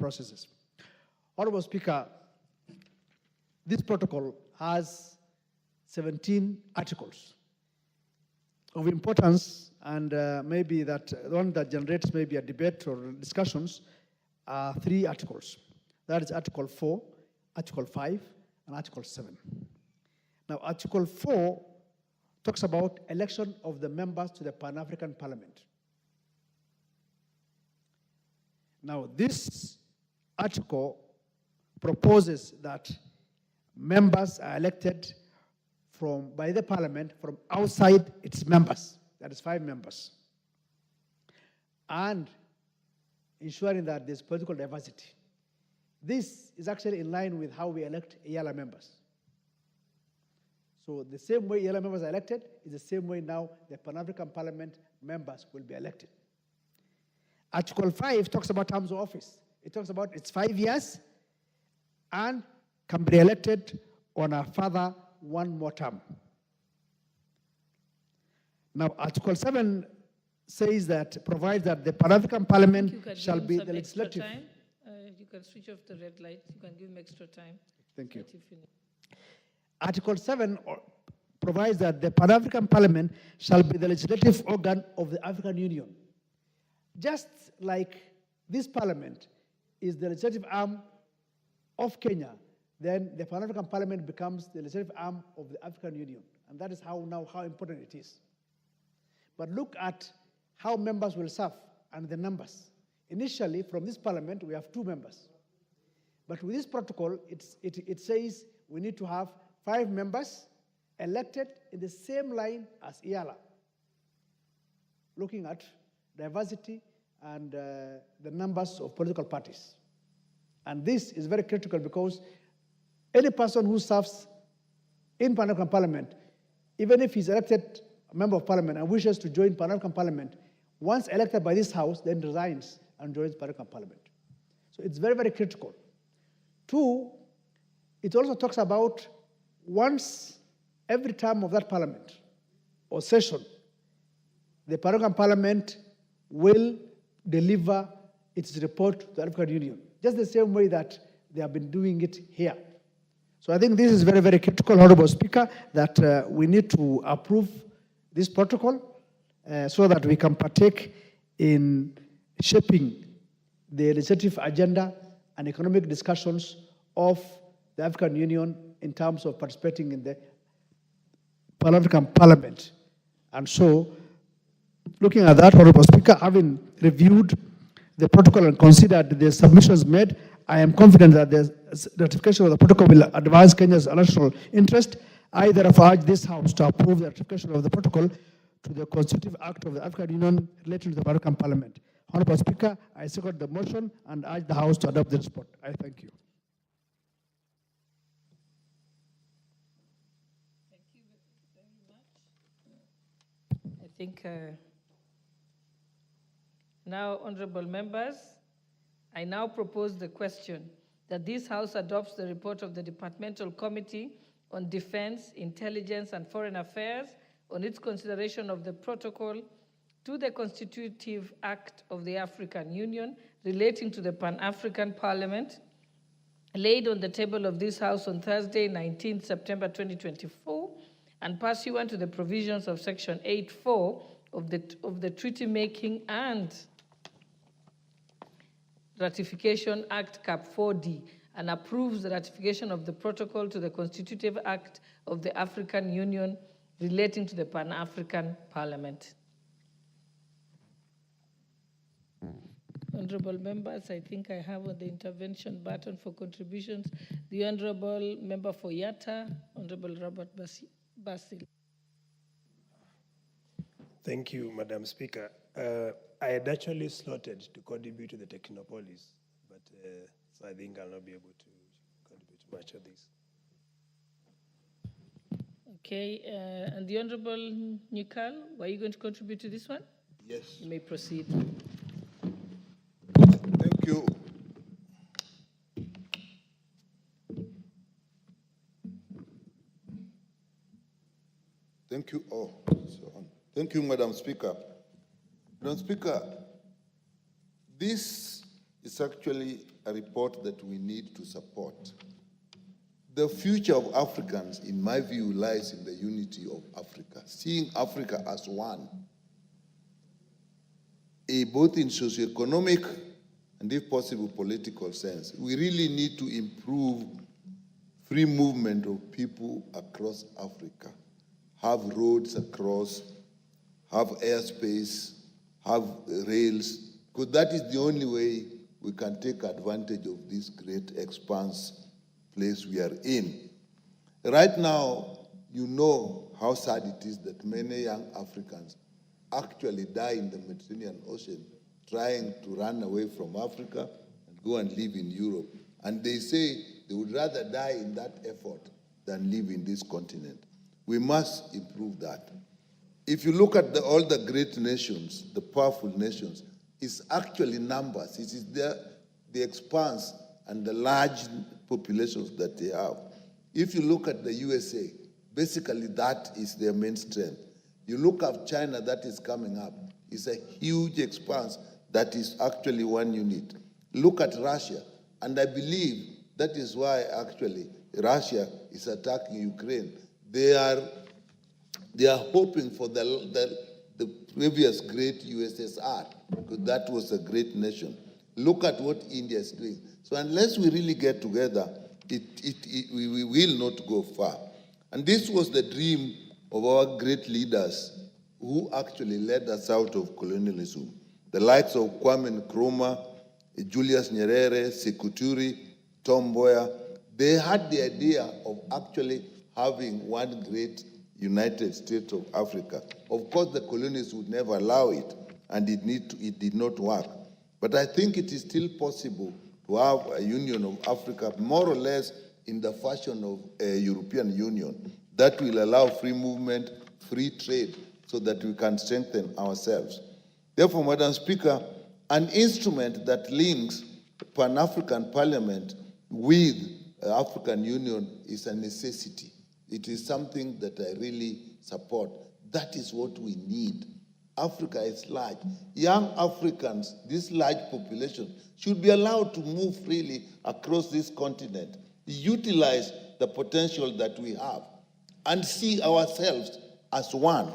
processes. Honorable Speaker, this protocol has 17 articles. Of importance, and maybe that one that generates maybe a debate or discussions, are 3 articles. That is Article 4, Article 5, and Article 7. Now, Article 4 talks about election of the members to the Pan-African Parliament. Now, this article proposes that members are elected by the Parliament from outside its members, that is 5 members, and ensuring that there's political diversity. This is actually in line with how we elect EALA members. So the same way EALA members are elected is the same way now the Pan-African Parliament members will be elected. Article 5 talks about terms of office. It talks about it's 5 years and can be elected on a further 1 more term. Now, Article 7 says that, provides that the Pan-African Parliament shall be the legislative. You can switch off the red light. You can give him extra time. Thank you. Article 7 provides that the Pan-African Parliament shall be the legislative organ of the African Union. Just like this Parliament is the legislative arm of Kenya, then the Pan-African Parliament becomes the legislative arm of the African Union. And that is how important it is. But look at how members will serve and the numbers. Initially, from this Parliament, we have 2 members. But with this protocol, it says we need to have 5 members elected in the same line as EALA, looking at diversity and the numbers of political parties. And this is very critical because any person who serves in Pan-African Parliament, even if he's elected a member of Parliament and wishes to join Pan-African Parliament, once elected by this House, then resigns and joins Pan-African Parliament. So it's very, very critical. 2, it also talks about once every term of that Parliament or session, the Pan-African Parliament will deliver its report to the African Union, just the same way that they have been doing it here. So I think this is very, very critical, Honorable Speaker, that we need to approve this protocol so that we can partake in shaping the legislative agenda and economic discussions of the African Union in terms of participating in the Pan-African Parliament. And so, looking at that, Honorable Speaker, having reviewed the protocol and considered the submissions made, I am confident that the ratification of the protocol will advance Kenya's national interest. I therefore urge this House to approve the ratification of the protocol to the Constitutive Act of the African Union relating to the Pan-African Parliament. Honorable Speaker, I second the motion and urge the House to adopt this report. I thank you. Thank you very much. I think now, honorable members, I now propose the question that this House adopts the report of the Departmental Committee on Defense, Intelligence, and Foreign Affairs on its consideration of the protocol to the Constitutive Act of the African Union relating to the Pan-African Parliament, laid on the table of this House on Thursday, 19 September 2024, and pursuant to the provisions of Section 8.4 of the Treaty Making and Ratification Act Cap 4D, and approves the ratification of the protocol to the Constitutive Act of the African Union relating to the Pan-African Parliament. Honorable members, I think I have on the intervention button for contributions the Honorable Member for Yatta, Honorable Robert Basil. Thank you, Madam Speaker. I had actually slotted to contribute to the Technopolis, but so I think I'll not be able to contribute much of this. Okay, and the Honorable Nyikal, were you going to contribute to this one? Yes. You may proceed. Thank you. Thank you. Oh, so on. Thank you, Madam Speaker. Madam Speaker, this is is actually a report that we need to support. The future of Africans, in my view, lies in the unity of Africa, seeing Africa as one, both in socioeconomic and, if possible, political sense. We really need to improve free movement of people across Africa, have roads across, have airspace, have rails, because that is the only way we can take advantage of this great expanse place we are in. Right now, you know how sad it is that many young Africans actually die in the Mediterranean Ocean trying to run away from Africa and go and live in Europe. And they say they would rather die in that effort than live in this continent. We must improve that. If you look at all the great nations, the powerful nations, it's actually numbers. It is the expanse and the large populations that they have. If you look at the USA, basically that is their main strength. You look at China, that is coming up. It's a huge expanse that is actually one unit. Look at Russia, and I believe that is why actually Russia is attacking Ukraine. They are hoping for the previous great USSR, because that was a great nation. Look at what India is doing. So unless we really get together, we will not go far. And this was the dream of our great leaders who actually led us out of colonialism. The likes of Kwame Nkrumah, Julius Nyerere, Sekou Toure, Tom Mboya, they had the idea of actually having one great United States of Africa. Of course, the colonists would never allow it, and it did not work. But I think it is still possible to have a Union of Africa, more or less in the fashion of a European Union, that will allow free movement, free trade, so that we can strengthen ourselves. Therefore, Madam Speaker, an instrument that links Pan-African Parliament with African Union is a necessity. It is something that I really support. That is what we need. Africa is large. Young Africans, this large population, should be allowed to move freely across this continent, utilize the potential that we have, and see ourselves as one.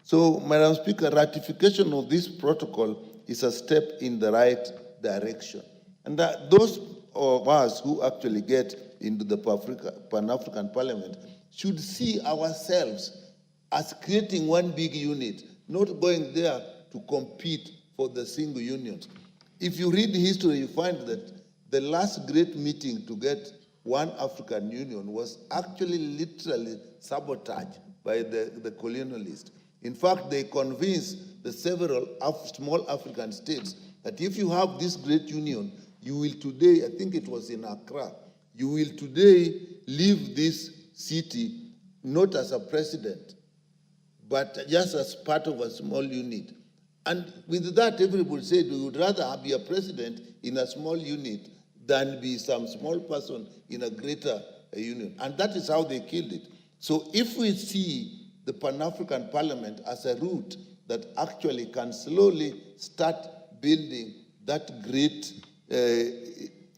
So, Madam Speaker, ratification of this protocol is a step in the right direction. And that those of us who actually get into the Pan-African Parliament should see ourselves as creating one big unit, not going there to compete for the single unions. If you read history, you find that the last great meeting to get one African Union was actually literally sabotaged by the colonialists. In fact, they convinced the several small African states that if you have this great union, you will today, I think it was in Accra, you will today leave this city not as a president, but just as part of a small unit. And with that, everybody said we would rather be a president in a small unit than be some small person in a greater union. And that is how they killed it. So if we see the Pan-African Parliament as a route that actually can slowly start building that great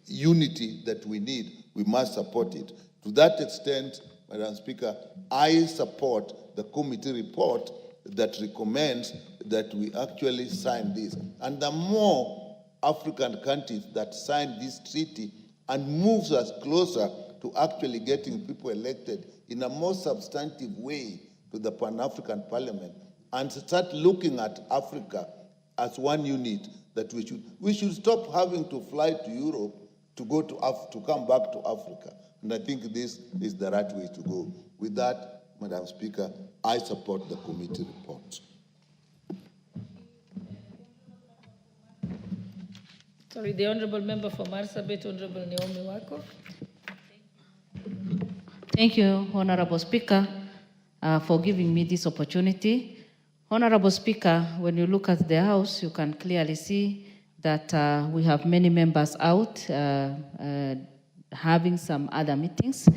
unity that we need, we must support it. To that extent, Madam Speaker, I support the committee report that recommends that we actually sign this. And the more African countries that sign this treaty and moves us closer to actually getting people elected in a more substantive way to the Pan-African Parliament and start looking at Africa as one unit, that we should stop having to fly to Europe to come back to Africa. And I think this is the right way to go. With that, Madam Speaker, I support the committee report. Sorry, the Honorable Member for Marsabit, Honorable Naomi Wako. Thank you, Honorable Speaker, for giving me this opportunity. Honorable Speaker, when you look at the House, you can clearly see that we have many members out having some other meetings.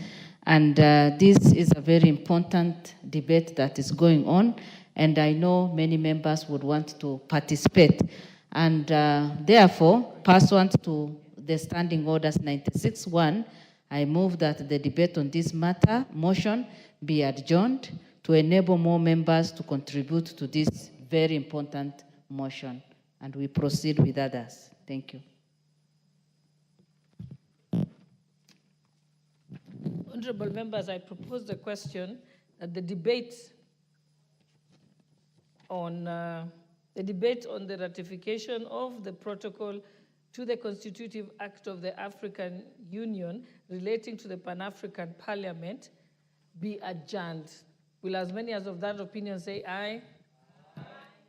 And this is a very important debate that is going on. And I know many members would want to participate. And therefore, pursuant to the Standing Orders 96.1, I move that the debate on this motion be adjourned to enable more members to contribute to this very important motion. And we proceed with others. Thank you. Honorable members, I propose the question that the debate on the ratification of the protocol to the Constitutive Act of the African Union relating to the Pan-African Parliament be adjourned. Will as many as of that opinion say aye? Aye.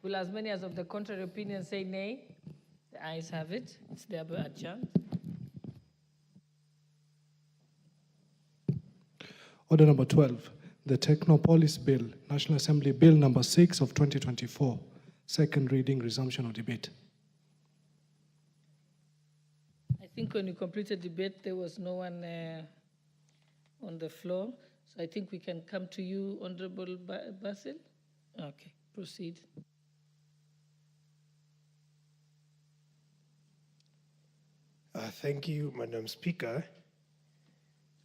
Will as many as of the contrary opinion say nay? The ayes have it. It's thereby adjourned. Order number 12, the Technopolis Bill, National Assembly Bill number 6 of 2024, second reading, resumption of debate. I think when you completed debate, there was no one on the floor. So I think we can come to you, Honorable Basil. Okay, proceed. Thank you, Madam Speaker.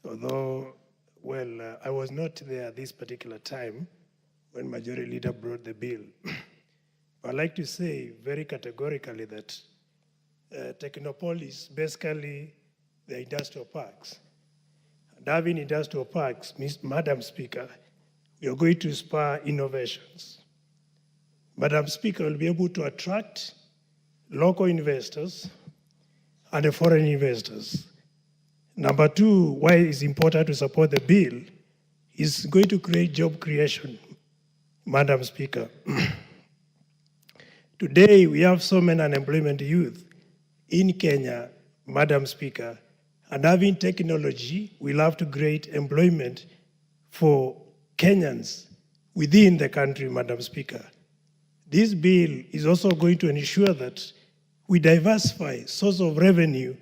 Although, well, I was not there this particular time when Majority Leader brought the bill. I'd like to say very categorically that Technopolis, basically the industrial parks. And having industrial parks, Madam Speaker, we are going to spur innovations. Madam Speaker, will be able to attract local investors and foreign investors. Number two, why it's important to support the bill is going to create job creation, Madam Speaker. Today, we have so many unemployment youth in Kenya, Madam Speaker, and having technology will have to create employment for Kenyans within the country, Madam Speaker. This bill is also going to ensure that we diversify source of revenue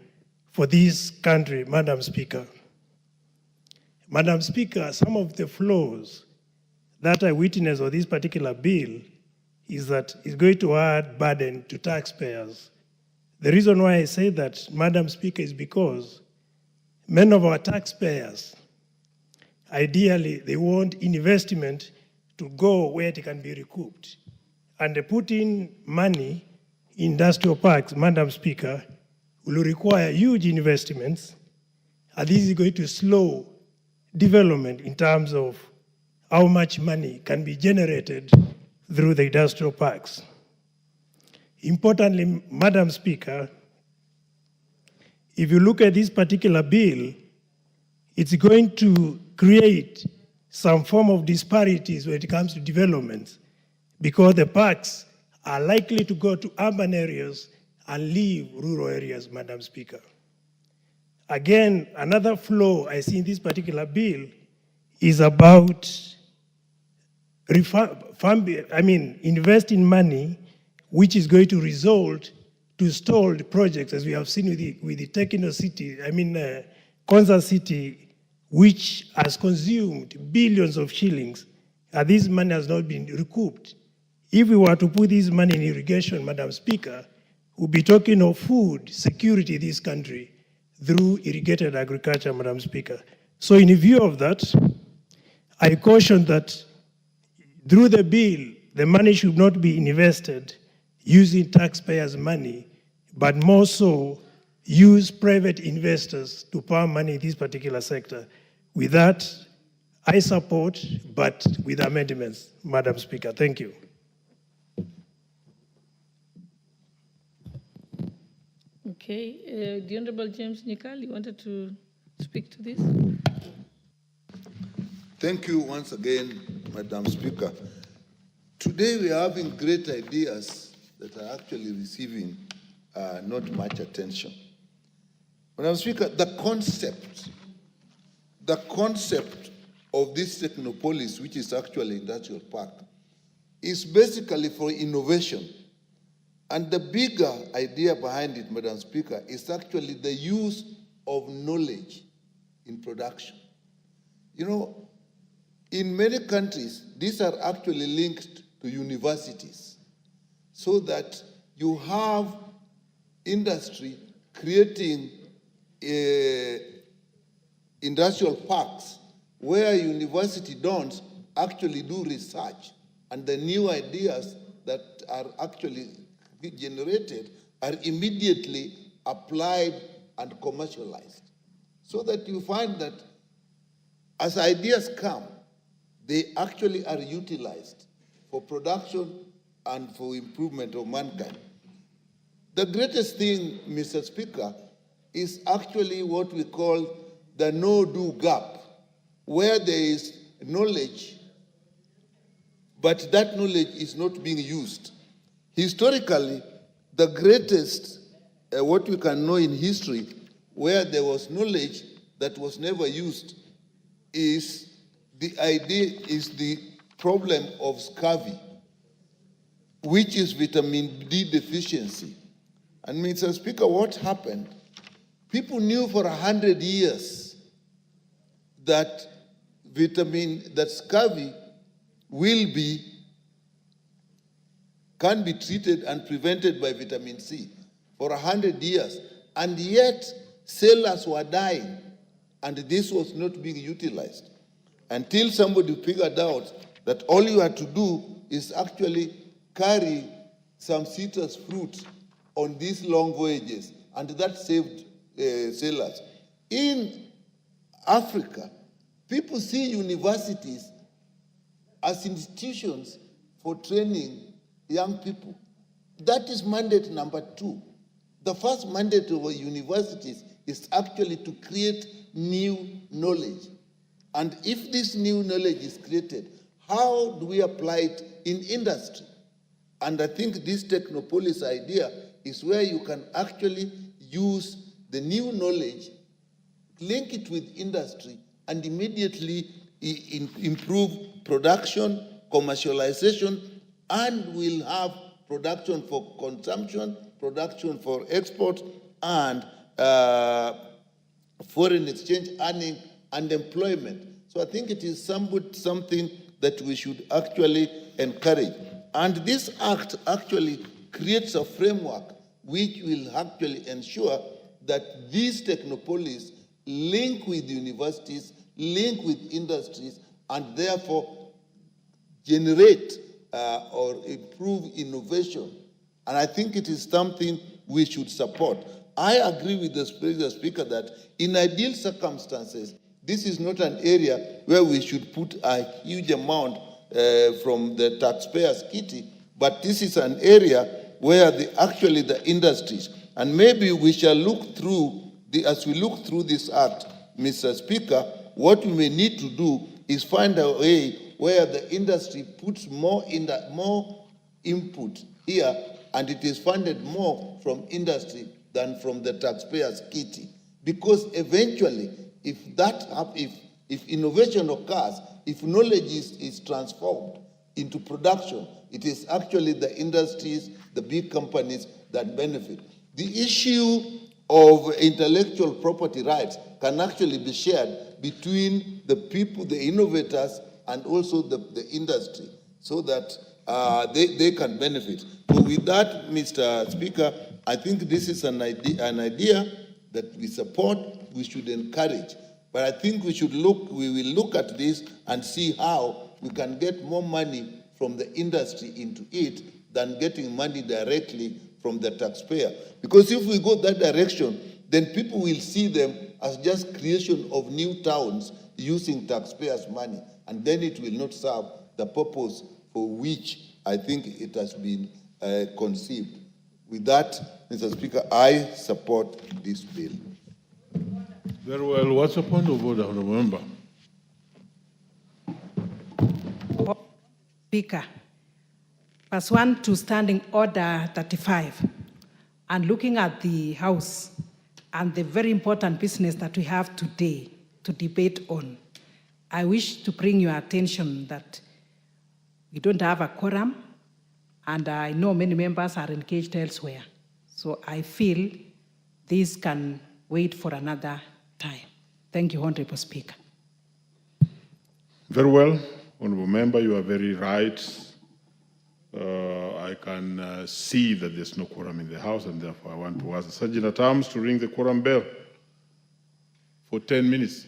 for this country, Madam Speaker. Madam Speaker, some of the flaws that I witness of this particular bill is that it's going to add burden to taxpayers. The reason why I say that, Madam Speaker, is because many of our taxpayers, ideally, they want investment to go where it can be recouped. And putting money in industrial parks, Madam Speaker, will require huge investments, and this is going to slow development in terms of how much money can be generated through the industrial parks. Importantly, Madam Speaker, if you look at this particular bill, it's going to create some form of disparities when it comes to development, because the parks are likely to go to urban areas and leave rural areas, Madam Speaker. Again, another flaw I see in this particular bill is about investing money which is going to result to stalled projects, as we have seen with the Techno City, Concert City, which has consumed billions of shillings, and this money has not been recouped. If we were to put this money in irrigation, Madam Speaker, we'll be talking of food security in this country through irrigated agriculture, Madam Speaker. So in view of that, I caution that through the bill, the money should not be invested using taxpayers' money, but more so use private investors to pour money in this particular sector. With that, I support, but with amendments, Madam Speaker. Thank you. Okay, the Honorable James Nyikal, you wanted to speak to this? Thank you once again, Madam Speaker. Today we are having great ideas that are actually receiving not much attention. Madam Speaker, the concept of this Technopolis, which is actually industrial park, is basically for innovation. And the bigger idea behind it, Madam Speaker, is actually the use of knowledge in production. You know, in many countries, these are actually linked to universities, so that you have industry creating industrial parks where university don't actually do research, and the new ideas that are actually generated are immediately applied and commercialized. So that you find that as ideas come, they actually are utilized for production and for improvement of mankind. The greatest thing, Mr. Speaker, is actually what we call the no-do gap, where there is knowledge, but that knowledge is not being used. Historically, the greatest, what we can know in history, where there was knowledge that was never used, is the problem of scurvy, which is vitamin D deficiency. And Mr. Speaker, what happened? People knew for 100 years that scurvy can be treated and prevented by vitamin C for 100 years. And yet, sailors were dying, and this was not being utilized. Until somebody figured out that all you had to do is actually carry some citrus fruit on these long voyages, and that saved sailors. In Africa, people see universities as institutions for training young people. That is mandate number 2. The first mandate of universities is actually to create new knowledge. And if this new knowledge is created, how do we apply it in industry? And I think this Technopolis idea is where you can actually use the new knowledge, link it with industry, and immediately improve production, commercialization, and we'll have production for consumption, production for export, and foreign exchange earning and employment. So I think it is something that we should actually encourage. And this act actually creates a framework which will actually ensure that these technopolies link with universities, link with industries, and therefore generate or improve innovation. And I think it is something we should support. I agree with the Speaker that in ideal circumstances, this is not an area where we should put a huge amount from the taxpayers' kitty, but this is an area where actually the industries, and maybe we shall look through, as we look through this act, Mr. Speaker, what we may need to do is find a way where the industry puts more input here, and it is funded more from industry than from the taxpayers' kitty. Because eventually, if innovation occurs, if knowledge is transformed into production, it is actually the industries, the big companies that benefit. The issue of intellectual property rights can actually be shared between the people, the innovators, and also the industry, so that they can benefit. So with that, Mr. Speaker, I think this is an idea that we support, we should encourage. But I think we will look at this and see how we can get more money from the industry into it than getting money directly from the taxpayer. Because if we go that direction, then people will see them as just creation of new towns using taxpayers' money, and then it will not serve the purpose for which I think it has been conceived. With that, Mr. Speaker, I support this bill. Very well. What's the point of order, Honourable Member? Speaker, pursuant to Standing Order 35, and looking at the House and the very important business that we have today to debate on, I wish to bring your attention that we don't have a quorum, and I know many members are engaged elsewhere. So I feel this can wait for another time. Thank you, Honorable Speaker. Very well, Honourable Member, you are very right. I can see that there's no quorum in the House, and therefore I want to ask the Sergeant at Arms to ring the quorum bell for 10 minutes.